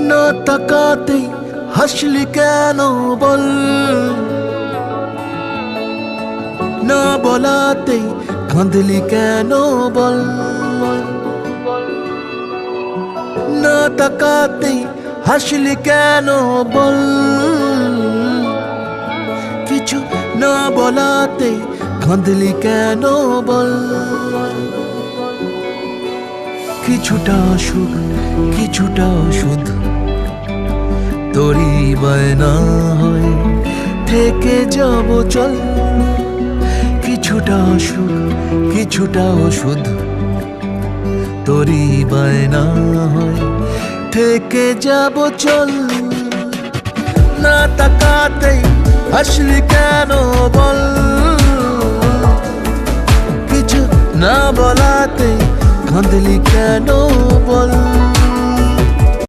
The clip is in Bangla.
না তাকাতেই হাসলি কেন বল, না বলাতেই কাঁদলি কেন বল, না তাকাতেই হাসলি কেন বল, কিছু না বলাতেই কাঁদলি কেন বল। কিছুটা সুখ কিছুটা ওষুধ তোরই বায়না হয় থেকে যাব চল, কিছুটা সুখ কিছুটা ওষুধ তোরই বায়না হয় থেকে যাব চল। না তাকাতেই হাসলি কেন বল, কিছু না বলাতেই কাঁদলি কেন বল।